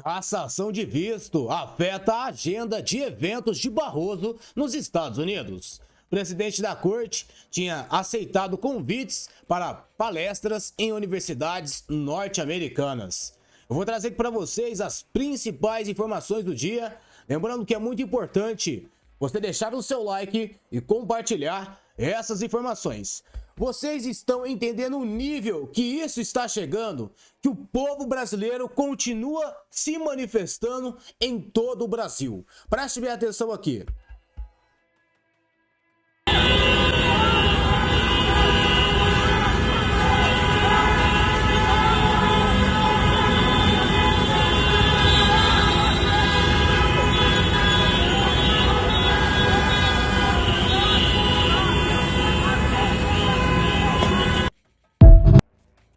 Cassação de visto afeta a agenda de eventos de Barroso nos Estados Unidos. O presidente da corte tinha aceitado convites para palestras em universidades norte-americanas. Eu vou trazer aqui para vocês as principais informações do dia. Lembrando que é muito importante você deixar o seu like e compartilhar essas informações. Vocês estão entendendo o nível que isso está chegando? Que o povo brasileiro continua se manifestando em todo o Brasil. Preste bem atenção aqui.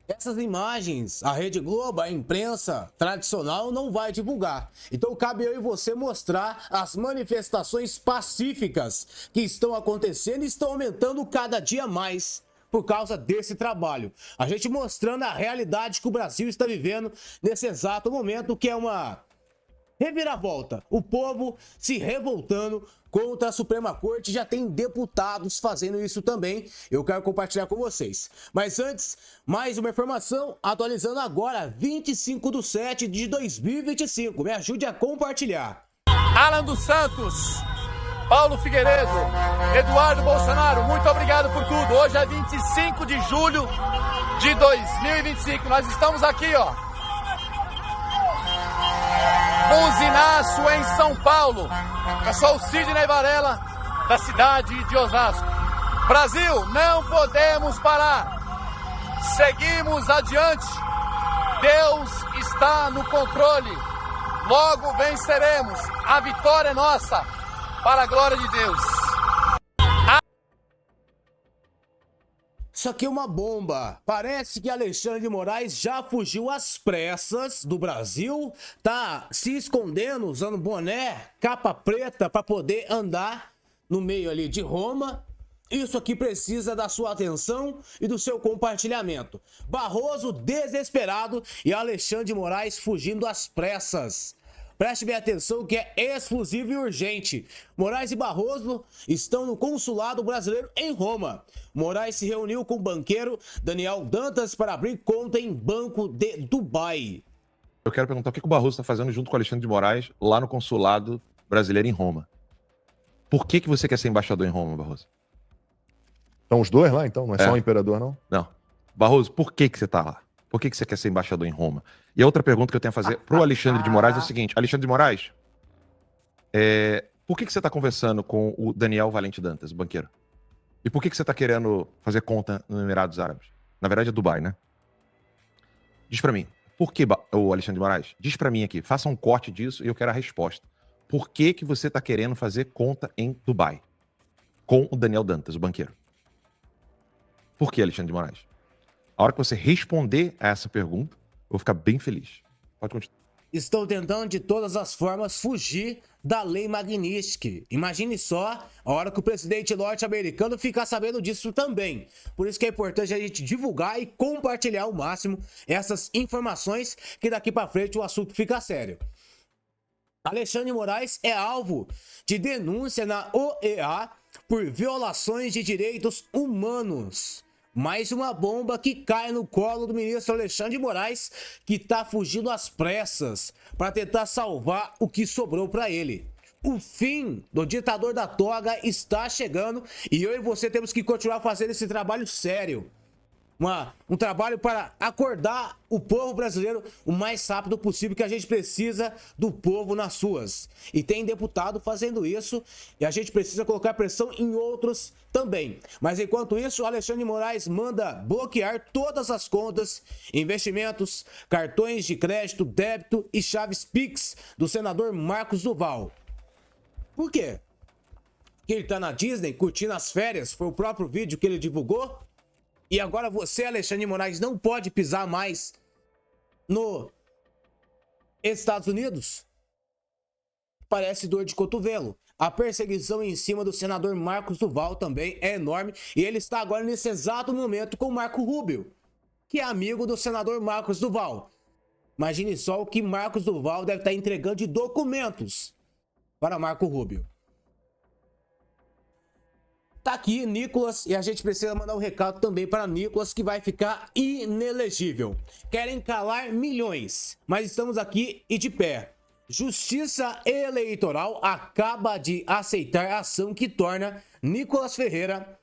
Essas imagens, a Rede Globo, a imprensa tradicional não vai divulgar. Então cabe eu e você mostrar as manifestações pacíficas que estão acontecendo e estão aumentando cada dia mais por causa desse trabalho. A gente mostrando a realidade que o Brasil está vivendo nesse exato momento, que é uma reviravolta. O povo se revoltando contra a Suprema Corte, já tem deputados fazendo isso também. Eu quero compartilhar com vocês. Mas antes, mais uma informação, atualizando agora, 25/7/2025. Me ajude a compartilhar. Alan dos Santos, Paulo Figueiredo, Eduardo Bolsonaro, muito obrigado por tudo. Hoje é 25 de julho de 2025. Nós estamos aqui, ó, Buzinaço, em São Paulo. Eu sou o Sidney Varela, da cidade de Osasco. Brasil, não podemos parar. Seguimos adiante. Deus está no controle. Logo venceremos. A vitória é nossa, para a glória de Deus. Isso aqui é uma bomba. Parece que Alexandre de Moraes já fugiu às pressas do Brasil, tá se escondendo, usando boné, capa preta para poder andar no meio ali de Roma. Isso aqui precisa da sua atenção e do seu compartilhamento. Barroso desesperado e Alexandre de Moraes fugindo às pressas. Preste bem atenção que é exclusivo e urgente. Moraes e Barroso estão no consulado brasileiro em Roma. Moraes se reuniu com o banqueiro Daniel Dantas para abrir conta em banco de Dubai. Eu quero perguntar o que o Barroso está fazendo junto com o Alexandre de Moraes lá no consulado brasileiro em Roma. Por que você quer ser embaixador em Roma, Barroso? Estão os dois lá, então? Não é só o imperador, não? Não. Barroso, por que você está lá? Por que você quer ser embaixador em Roma? E a outra pergunta que eu tenho a fazer pro Alexandre de Moraes é o seguinte. Alexandre de Moraes, por que você está conversando com o Daniel Valente Dantas, o banqueiro? E por que você está querendo fazer conta nos Emirados Árabes? Na verdade é Dubai, né? Diz pra mim, por que, o Alexandre de Moraes? Diz pra mim aqui, faça um corte disso e eu quero a resposta. Por que você está querendo fazer conta em Dubai? Com o Daniel Dantas, o banqueiro. Por que, Alexandre de Moraes? A hora que você responder a essa pergunta, eu vou ficar bem feliz. Pode continuar. Estão tentando de todas as formas fugir da lei Magnitsky. Imagine só a hora que o presidente norte-americano ficar sabendo disso também. Por isso que é importante a gente divulgar e compartilhar ao máximo essas informações, que daqui para frente o assunto fica sério. Alexandre de Moraes é alvo de denúncia na OEA por violações de direitos humanos. Mais uma bomba que cai no colo do ministro Alexandre de Moraes, que tá fugindo às pressas para tentar salvar o que sobrou para ele. O fim do ditador da toga está chegando e eu e você temos que continuar fazendo esse trabalho sério. Um trabalho para acordar o povo brasileiro o mais rápido possível, que a gente precisa do povo nas ruas. E tem deputado fazendo isso e a gente precisa colocar pressão em outros também. Mas enquanto isso, o Alexandre de Moraes manda bloquear todas as contas, investimentos, cartões de crédito, débito e chaves Pix do senador Marcos Duval. Por quê? Porque ele tá na Disney curtindo as férias, foi o próprio vídeo que ele divulgou. E agora você, Alexandre de Moraes, não pode pisar mais nos Estados Unidos? Parece dor de cotovelo. A perseguição em cima do senador Marcos Duval também é enorme. E ele está agora nesse exato momento com o Marco Rubio, que é amigo do senador Marcos Duval. Imagine só o que Marcos Duval deve estar entregando de documentos para Marco Rubio. Tá aqui Nicolas e a gente precisa mandar um recado também para Nicolas, que vai ficar inelegível. Querem calar milhões, mas estamos aqui e de pé. Justiça Eleitoral acaba de aceitar a ação que torna Nicolas Ferreira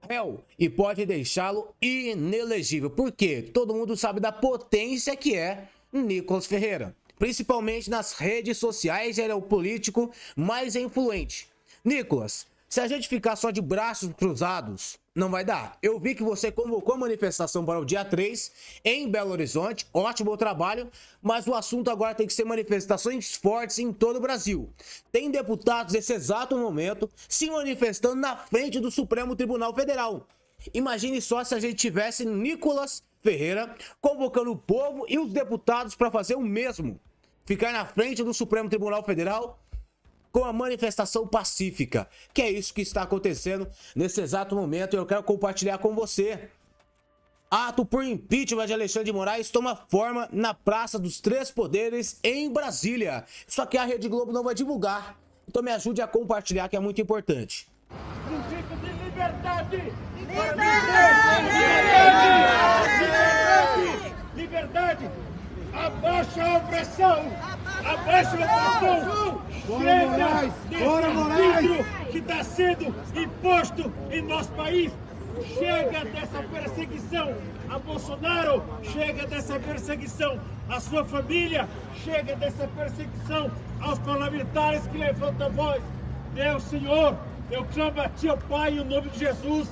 réu e pode deixá-lo inelegível. Por quê? Todo mundo sabe da potência que é Nicolas Ferreira. Principalmente nas redes sociais, ele é o político mais influente. Nicolas, se a gente ficar só de braços cruzados, não vai dar. Eu vi que você convocou a manifestação para o dia 3 em Belo Horizonte. Ótimo trabalho, mas o assunto agora tem que ser manifestações fortes em todo o Brasil. Tem deputados nesse exato momento se manifestando na frente do Supremo Tribunal Federal. Imagine só se a gente tivesse Nicolas Ferreira convocando o povo e os deputados para fazer o mesmo. Ficar na frente do Supremo Tribunal Federal com a manifestação pacífica, que é isso que está acontecendo nesse exato momento e eu quero compartilhar com você. Ato por impeachment de Alexandre de Moraes toma forma na Praça dos Três Poderes, em Brasília. Isso aqui a Rede Globo não vai divulgar, então me ajude a compartilhar, que é muito importante. Princípio de liberdade! Liberdade! Abaixa a opressão! Abaixa a opressão! Chega desse vidro que está sendo imposto em nosso país! Chega dessa perseguição a Bolsonaro! Chega dessa perseguição à sua família! Chega dessa perseguição aos parlamentares que levantam a voz! Meu Senhor, eu clamo a Ti, ó Pai, em nome de Jesus!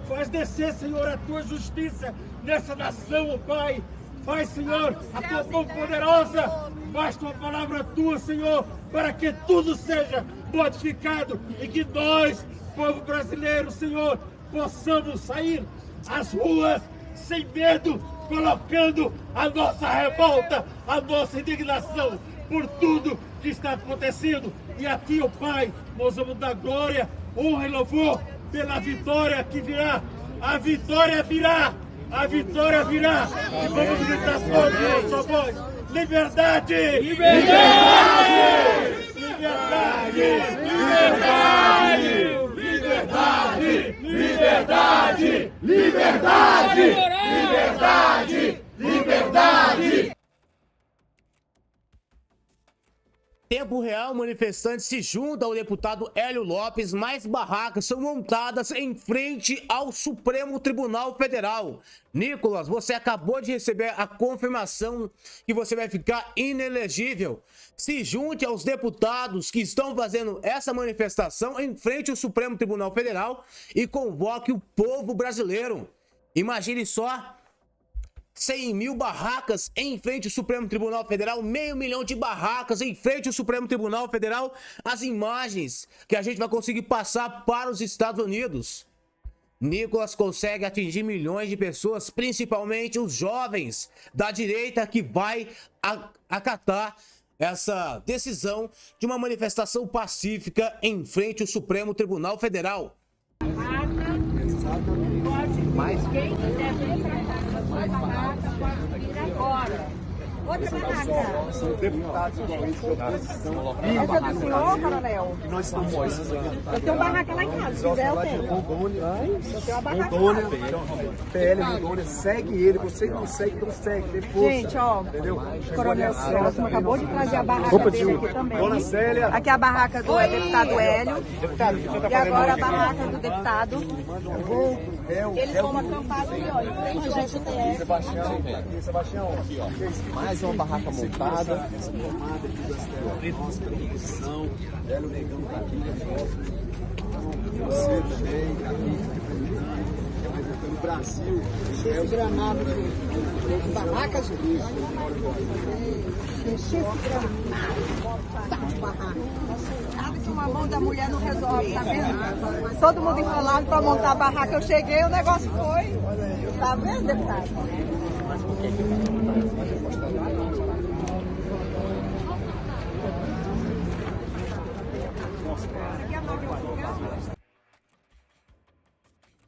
Faz descer, Senhor, a Tua justiça nessa nação, ó Pai! Faz, Senhor, a Tua mão poderosa! Basta uma palavra Tua, Senhor, para que tudo seja modificado e que nós, povo brasileiro, Senhor, possamos sair às ruas sem medo, colocando a nossa revolta, a nossa indignação por tudo que está acontecendo. E a Ti, ó Pai, nós vamos dar glória, honra e louvor pela vitória que virá. A vitória virá! A vitória virá! E vamos gritar todos a nossa voz. Liberdade! Liberdade! Liberdade! Liberdade! Liberdade! Liberdade! Liberdade! Liberdade! Liberdade! Tempo real, manifestantes se juntam ao deputado Hélio Lopes, mais barracas são montadas em frente ao Supremo Tribunal Federal. Nicolas, você acabou de receber a confirmação que você vai ficar inelegível. Se junte aos deputados que estão fazendo essa manifestação em frente ao Supremo Tribunal Federal e convoque o povo brasileiro. Imagine só, 100 mil barracas em frente ao Supremo Tribunal Federal, 500 mil de barracas em frente ao Supremo Tribunal Federal, as imagens que a gente vai conseguir passar para os Estados Unidos. Nicolas consegue atingir milhões de pessoas, principalmente os jovens da direita, que vai acatar essa decisão de uma manifestação pacífica em frente ao Supremo Tribunal Federal. Mas quem quiser vir para cá, sua barraca pode vir agora. Outra barraca. São deputados igualmente de oposição. Essa é do senhor, coronel? Nós estamos Eu tenho uma barraca lá em casa, se quiser eu tenho. Rondônia. Eu tenho uma barraca Rondônia, lá. PL Rondônia, segue ele. Você não segue, então segue. Tem força. Gente, ó, Entendeu? Coronel Celso acabou de trazer a barraca dele aqui também. Dona Célia. Aqui é a barraca do deputado Hélio. E agora a barraca do deputado. Eles vão acampar ali, ó, em frente ao STF. Sebastião, aqui, ó. Mais uma barraca montada. Essa tomada aqui do STF. Nossa composição. Hélio Negão tá aqui. Você também tá aqui. Representando o Brasil. Esse gramado de barracas de lixo. Esse gramado de barracas. Sabe que uma mão da mulher não resolve, tá vendo? Todo mundo enrolado para montar a barraca. Eu cheguei, o negócio foi. Tá vendo, deputado?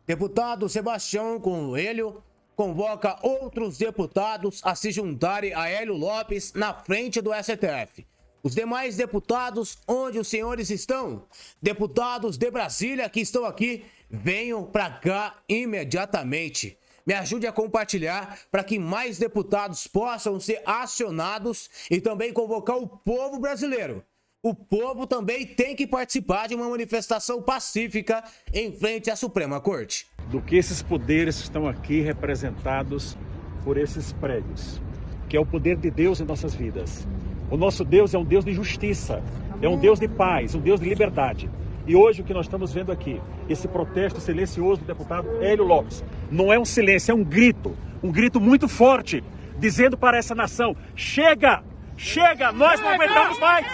Deputado Sebastião com o Hélio convoca outros deputados a se juntarem a Hélio Lopes na frente do STF. Os demais deputados, onde os senhores estão? Deputados de Brasília que estão aqui, venham para cá imediatamente. Me ajude a compartilhar para que mais deputados possam ser acionados e também convocar o povo brasileiro. O povo também tem que participar de uma manifestação pacífica em frente à Suprema Corte. Do que esses poderes estão aqui representados por esses prédios, que é o poder de Deus em nossas vidas. O nosso Deus é um Deus de justiça, é um Deus de paz, um Deus de liberdade. E hoje o que nós estamos vendo aqui, esse protesto silencioso do deputado Hélio Lopes, não é um silêncio, é um grito muito forte, dizendo para essa nação: chega! Chega! Nós não aguentamos mais!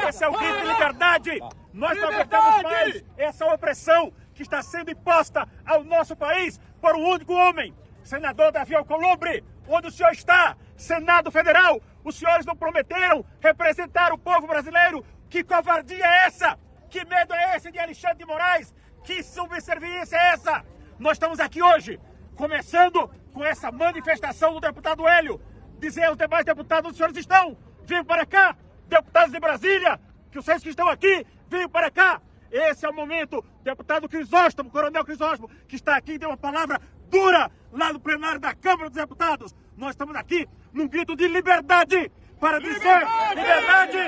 Esse é o grito de liberdade! Nós não aguentamos mais essa opressão que está sendo imposta ao nosso país por um único homem! Senador Davi Alcolumbre, onde o senhor está? Senado Federal, os senhores não prometeram representar o povo brasileiro? Que covardia é essa? Que medo é esse de Alexandre de Moraes? Que subserviência é essa? Nós estamos aqui hoje, começando com essa manifestação do deputado Hélio, dizer aos demais deputados onde os senhores estão: venham para cá, deputados de Brasília, que os senhores que estão aqui, venham para cá. Esse é o momento. Deputado Crisóstomo, Coronel Crisóstomo, que está aqui, deu uma palavra dura lá no plenário da Câmara dos Deputados. Nós estamos aqui num grito de liberdade para dizer: liberdade,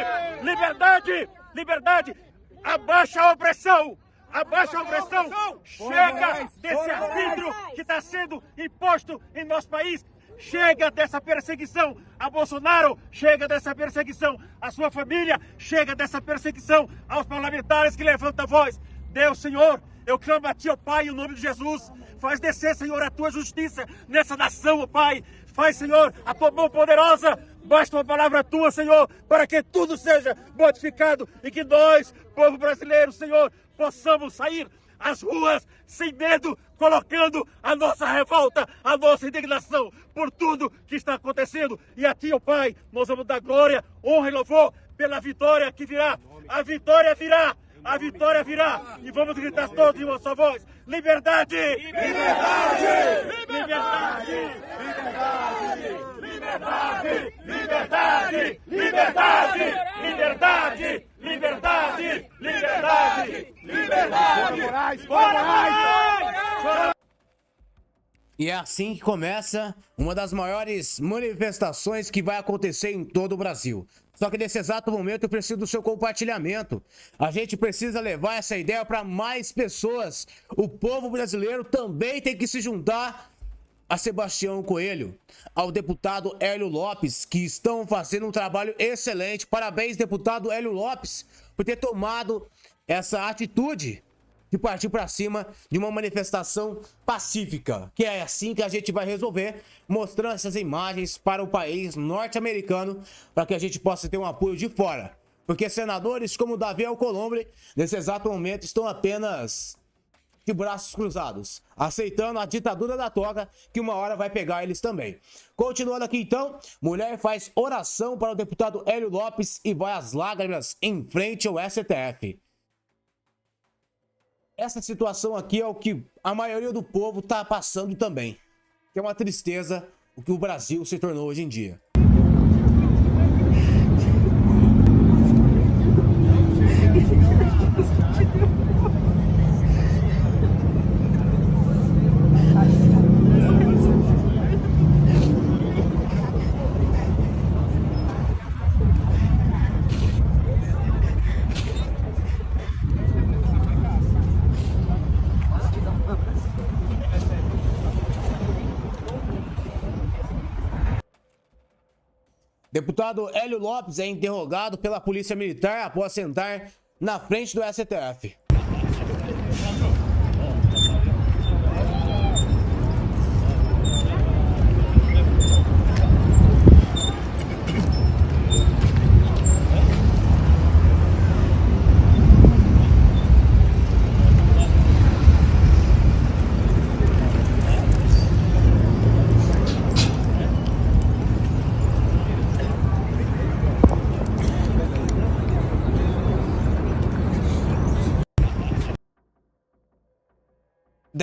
liberdade, liberdade. Abaixa a opressão! Abaixa a opressão! Chega desse arbítrio que está sendo imposto em nosso país! Chega dessa perseguição a Bolsonaro! Chega dessa perseguição à sua família! Chega dessa perseguição aos parlamentares que levantam a voz! Deus, Senhor, eu clamo a Ti, ó Pai, em nome de Jesus! Faz descer, Senhor, a Tua justiça nessa nação, ó Pai! Faz, Senhor, a Tua mão poderosa! Basta uma palavra Tua, Senhor, para que tudo seja modificado e que nós, povo brasileiro, Senhor, possamos sair às ruas sem medo, colocando a nossa revolta, a nossa indignação por tudo que está acontecendo. E a Ti, ó Pai, nós vamos dar glória, honra e louvor pela vitória que virá. A vitória virá! A vitória virá! E vamos gritar todos em uma só voz: liberdade! Liberdade! Liberdade! Liberdade! Liberdade! Liberdade! Liberdade! Liberdade! Liberdade! Liberdade! Liberdade! Fora Moraes! E é assim que começa uma das maiores manifestações que vai acontecer em todo o Brasil. Só que nesse exato momento eu preciso do seu compartilhamento. A gente precisa levar essa ideia para mais pessoas. O povo brasileiro também tem que se juntar a Sebastião Coelho, ao deputado Hélio Lopes, que estão fazendo um trabalho excelente. Parabéns, deputado Hélio Lopes, por ter tomado essa atitude de partir para cima de uma manifestação pacífica, que é assim que a gente vai resolver, mostrando essas imagens para o país norte-americano, para que a gente possa ter um apoio de fora. Porque senadores como Davi Alcolumbre, nesse exato momento, estão apenas de braços cruzados, aceitando a ditadura da toga, que uma hora vai pegar eles também. Continuando aqui então, mulher faz oração para o deputado Hélio Lopes e vai às lágrimas em frente ao STF. Essa situação aqui é o que a maioria do povo está passando também. Que é uma tristeza o que o Brasil se tornou hoje em dia. Deputado Hélio Lopes é interrogado pela Polícia Militar após sentar na frente do STF.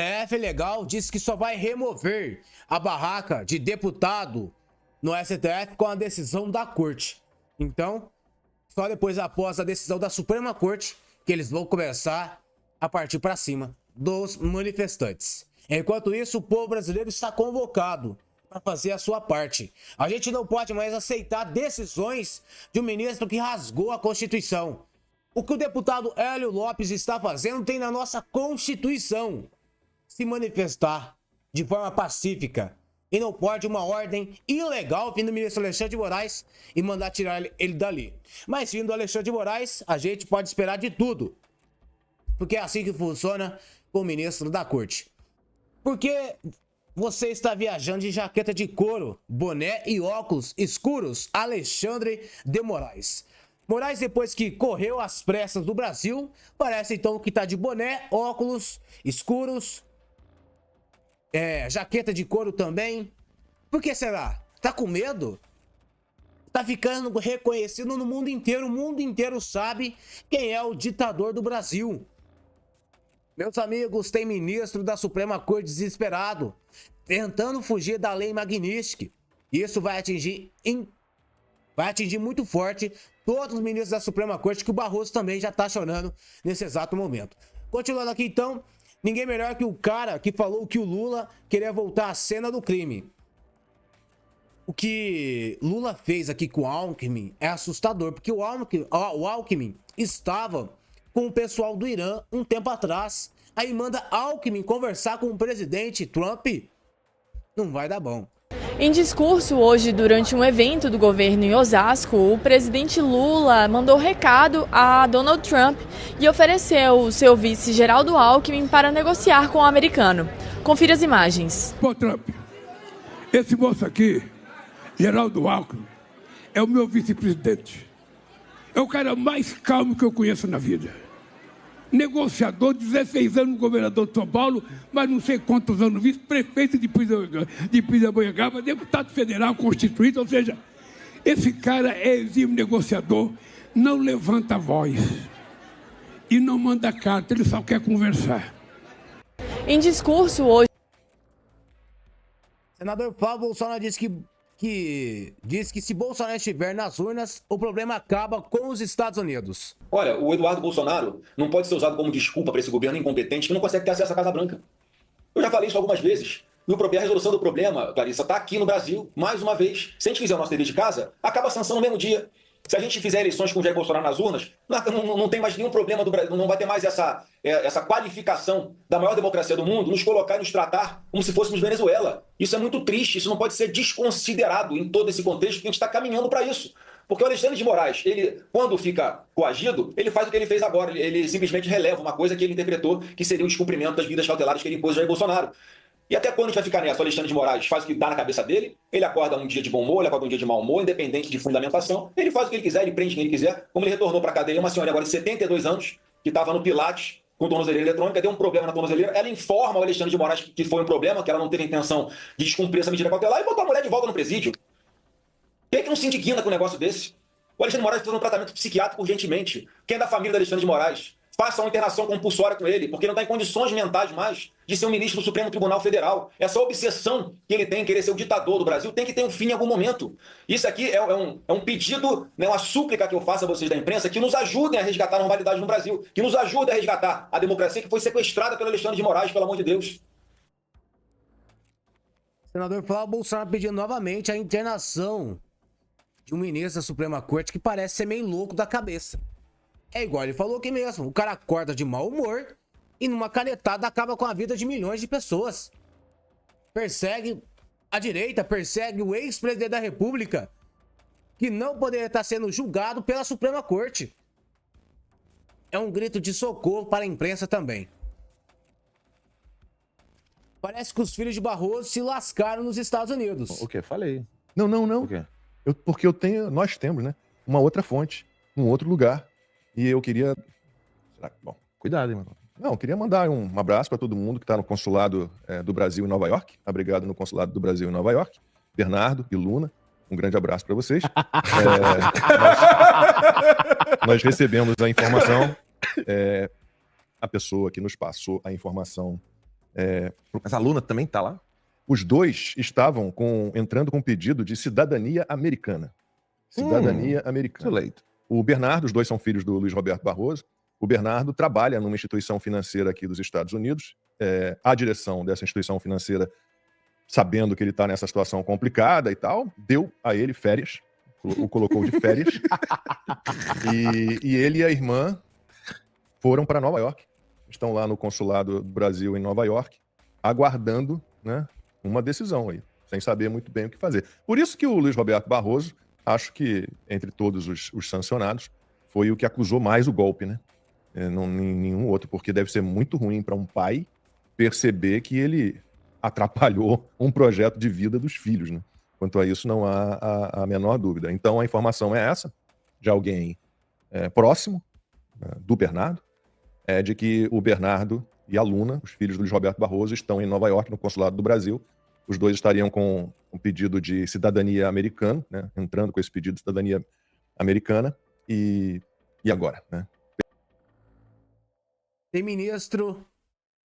STF legal disse que só vai remover a barraca de deputado no STF com a decisão da corte. Então, só depois após a decisão da Suprema Corte que eles vão começar a partir para cima dos manifestantes. Enquanto isso, o povo brasileiro está convocado para fazer a sua parte. A gente não pode mais aceitar decisões de um ministro que rasgou a Constituição. O que o deputado Hélio Lopes está fazendo tem na nossa Constituição. Se manifestar de forma pacífica. E não pode uma ordem ilegal vindo do ministro Alexandre de Moraes e mandar tirar ele dali. Mas vindo do Alexandre de Moraes, a gente pode esperar de tudo. Porque é assim que funciona com o ministro da corte. Porque você está viajando de jaqueta de couro, boné e óculos escuros, Alexandre de Moraes. Moraes, depois que correu às pressas do Brasil, parece então que tá de boné, óculos escuros, jaqueta de couro também. Por que será? Tá com medo? Tá ficando reconhecido no mundo inteiro. O mundo inteiro sabe quem é o ditador do Brasil. Meus amigos, tem ministro da Suprema Corte desesperado, tentando fugir da lei Magnitsky. Isso vai atingir muito forte todos os ministros da Suprema Corte, que o Barroso também já tá chorando nesse exato momento. Continuando aqui então, ninguém melhor que o cara que falou que o Lula queria voltar à cena do crime. O que Lula fez aqui com o Alckmin é assustador, porque o Alckmin estava com o pessoal do Irã um tempo atrás. Aí manda Alckmin conversar com o presidente Trump. Não vai dar bom. Em discurso hoje, durante um evento do governo em Osasco, o presidente Lula mandou recado a Donald Trump e ofereceu o seu vice Geraldo Alckmin para negociar com o americano. Confira as imagens. Pô, Trump, esse moço aqui, Geraldo Alckmin, é o meu vice-presidente. É o cara mais calmo que eu conheço na vida. Negociador, 16 anos governador de São Paulo, mas não sei quantos anos vice-prefeito de Pindamonhangaba, deputado federal constituído, ou seja, esse cara é exímio negociador, não levanta a voz e não manda carta, ele só quer conversar. Em discurso hoje... Senador Flávio Bolsonaro disse que se Bolsonaro estiver nas urnas, o problema acaba com os Estados Unidos. Olha, o Eduardo Bolsonaro não pode ser usado como desculpa para esse governo incompetente que não consegue ter acesso à Casa Branca. Eu já falei isso algumas vezes. A resolução do problema, Clarissa, está aqui no Brasil, mais uma vez. Se a gente fizer o nosso dever de casa, acaba a sanção no mesmo dia. Se a gente fizer eleições com o Jair Bolsonaro nas urnas, não tem mais nenhum problema do Brasil, não vai ter mais essa qualificação da maior democracia do mundo, nos colocar e nos tratar como se fôssemos Venezuela. Isso é muito triste, isso não pode ser desconsiderado em todo esse contexto, porque a gente está caminhando para isso. Porque o Alexandre de Moraes, ele, quando fica coagido, ele faz o que ele fez agora, ele simplesmente releva uma coisa que ele interpretou que seria o descumprimento das medidas cautelares que ele impôs ao Jair Bolsonaro. E até quando a gente vai ficar nessa? O Alexandre de Moraes faz o que dá na cabeça dele, ele acorda um dia de bom humor, ele acorda um dia de mau humor, independente de fundamentação, ele faz o que ele quiser, ele prende quem ele quiser, como ele retornou para a cadeia, uma senhora agora de 72 anos, que estava no Pilates, com tornozeleira eletrônica, deu um problema na tornozeleira, ela informa o Alexandre de Moraes que foi um problema, que ela não teve intenção de descumprir essa medida cautelar e botou a mulher de volta no presídio. Quem é que não se indigna com um negócio desse? O Alexandre de Moraes precisa de um tratamento psiquiátrico urgentemente. Quem é da família do Alexandre de Moraes? Faça uma internação compulsória com ele, porque ele não está em condições mentais mais de ser um ministro do Supremo Tribunal Federal. Essa obsessão que ele tem, querer ser o ditador do Brasil, tem que ter um fim em algum momento. Isso aqui é um pedido, né, uma súplica que eu faço a vocês da imprensa, que nos ajudem a resgatar a normalidade no Brasil, que nos ajudem a resgatar a democracia que foi sequestrada pelo Alexandre de Moraes, pelo amor de Deus. Senador Flávio Bolsonaro pedindo novamente a internação de um ministro da Suprema Corte que parece ser meio louco da cabeça. É igual ele falou aqui mesmo, o cara acorda de mau humor e numa canetada acaba com a vida de milhões de pessoas. Persegue a direita, persegue o ex-presidente da República, que não poderia estar sendo julgado pela Suprema Corte. É um grito de socorro para a imprensa também. Parece que os filhos de Barroso se lascaram nos Estados Unidos. O quê? Falei. Não. O quê? Porque nós temos, né? Uma outra fonte, um outro lugar. E eu queria... Bom, cuidado, hein, mano. Não, eu queria mandar um abraço para todo mundo que está no consulado do Brasil em Nova York. Obrigado no consulado do Brasil em Nova York. Bernardo e Luna, um grande abraço para vocês. Nós recebemos a informação. A pessoa que nos passou a informação Mas a Luna também tá lá? Os dois estavam entrando com um pedido de cidadania americana. Cidadania americana. Eleito. O Bernardo, os dois são filhos do Luiz Roberto Barroso. O Bernardo trabalha numa instituição financeira aqui dos Estados Unidos. A direção dessa instituição financeira, sabendo que ele está nessa situação complicada e tal, deu a ele férias, o colocou de férias. e ele e a irmã foram para Nova York. Estão lá no consulado do Brasil em Nova York, aguardando, né, uma decisão aí, sem saber muito bem o que fazer. Por isso que o Luiz Roberto Barroso, acho que entre todos os sancionados, foi o que acusou mais o golpe, né? Não nenhum outro, porque deve ser muito ruim para um pai perceber que ele atrapalhou um projeto de vida dos filhos, né? Quanto a isso, não há a menor dúvida. Então, a informação é essa, de alguém próximo do Bernardo, de que o Bernardo e a Luna, os filhos do Luiz Roberto Barroso, estão em Nova York, no consulado do Brasil. Os dois estariam com um pedido de cidadania americana, né? Entrando com esse pedido de cidadania americana. E agora, né? Tem ministro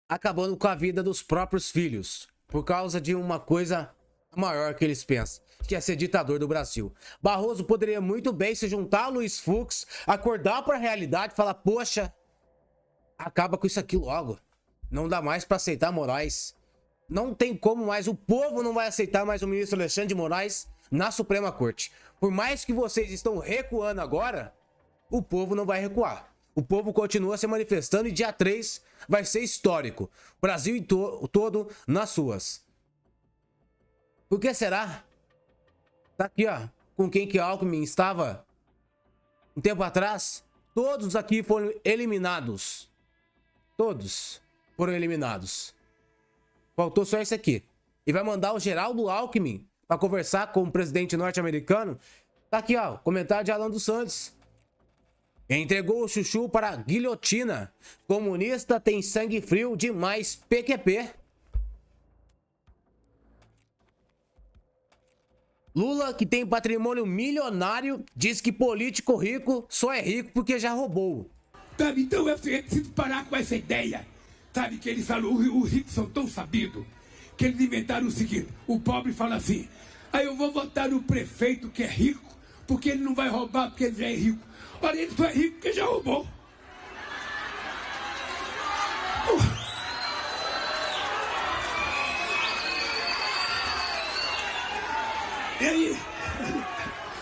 acabando com a vida dos próprios filhos por causa de uma coisa maior que eles pensam, que é ser ditador do Brasil. Barroso poderia muito bem se juntar a Luiz Fux, acordar para a realidade e falar: poxa, acaba com isso aqui logo. Não dá mais para aceitar Moraes. Não tem como mais. O povo não vai aceitar mais o ministro Alexandre de Moraes na Suprema Corte. Por mais que vocês estão recuando agora, o povo não vai recuar. O povo continua se manifestando e dia 3 vai ser histórico. Brasil todo nas suas. Por que será? Tá aqui, ó. Com quem que Alckmin estava um tempo atrás. Todos aqui foram eliminados. Todos foram eliminados. Faltou só esse aqui. E vai mandar o Geraldo Alckmin para conversar com o presidente norte-americano. Tá aqui, ó. Comentário de Alan dos Santos. Entregou o chuchu para a guilhotina. Comunista tem sangue frio demais, PQP. Lula, que tem patrimônio milionário, diz que político rico só é rico porque já roubou. Sabe, então eu preciso parar com essa ideia. Sabe, que eles falam, os ricos são tão sabidos, que eles inventaram o seguinte: o pobre fala assim, aí eu vou votar no prefeito que é rico, porque ele não vai roubar porque ele já é rico. Olha, ele só é rico porque já roubou.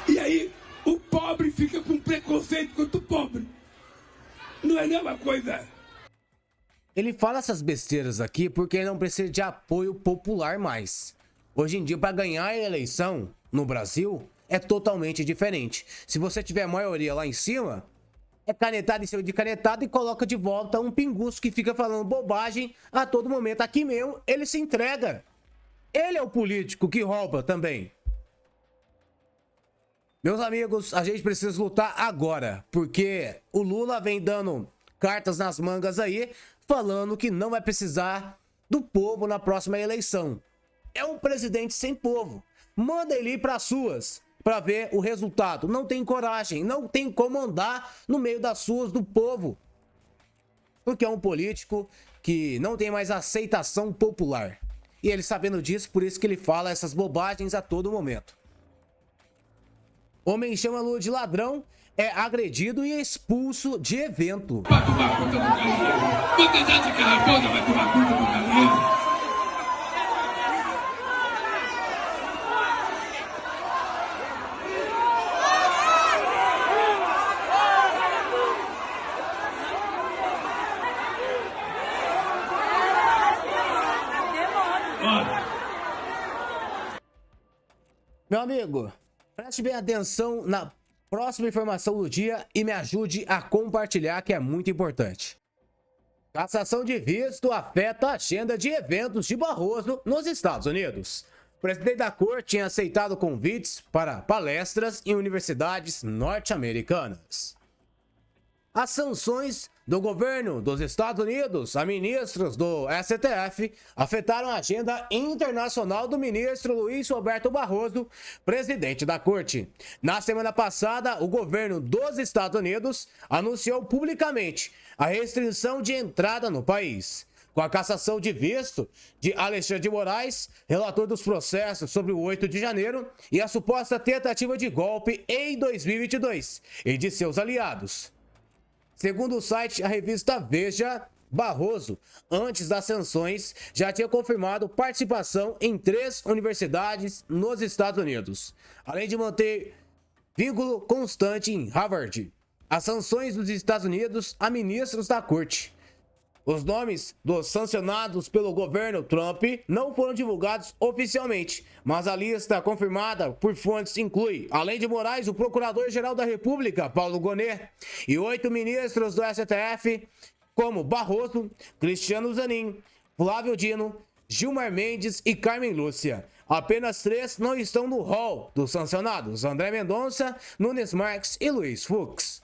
E aí, o pobre fica com preconceito contra o pobre. Não é a mesma coisa. Ele fala essas besteiras aqui porque ele não precisa de apoio popular mais. Hoje em dia, para ganhar a eleição no Brasil, é totalmente diferente. Se você tiver maioria lá em cima, é canetada em cima de canetada e coloca de volta um pinguço que fica falando bobagem a todo momento. Aqui mesmo, ele se entrega. Ele é o político que rouba também. Meus amigos, a gente precisa lutar agora, porque o Lula vem dando cartas nas mangas aí, falando que não vai precisar do povo na próxima eleição. É um presidente sem povo. Manda ele ir para as suas, para ver o resultado. Não tem coragem, não tem como andar no meio das suas do povo. Porque é um político que não tem mais aceitação popular. E ele sabendo disso, por isso que ele fala essas bobagens a todo momento. Homem chama Lula de ladrão, é agredido e expulso de evento. Vai tomar conta do galinheiro. Quantidade de carraposa vai tomar conta do galinheiro. Meu amigo, preste bem atenção na próxima informação do dia e me ajude a compartilhar, que é muito importante. Cassação de visto afeta a agenda de eventos de Barroso nos Estados Unidos. O presidente da corte tinha aceitado convites para palestras em universidades norte-americanas. As sanções do governo dos Estados Unidos a ministros do STF afetaram a agenda internacional do ministro Luiz Roberto Barroso, presidente da corte. Na semana passada, o governo dos Estados Unidos anunciou publicamente a restrição de entrada no país. com a cassação de visto de Alexandre de Moraes, relator dos processos sobre o 8 de janeiro e a suposta tentativa de golpe em 2022 e de seus aliados. Segundo o site, a revista Veja, Barroso, antes das sanções, já tinha confirmado participação em 3 universidades nos Estados Unidos, além de manter vínculo constante em Harvard. As sanções dos Estados Unidos a ministros da corte. Os nomes dos sancionados pelo governo Trump não foram divulgados oficialmente, mas a lista confirmada por fontes inclui, além de Moraes, o Procurador-Geral da República, Paulo Gonet, e 8 ministros do STF, como Barroso, Cristiano Zanin, Flávio Dino, Gilmar Mendes e Carmen Lúcia. Apenas 3 não estão no rol dos sancionados: André Mendonça, Nunes Marques e Luiz Fux.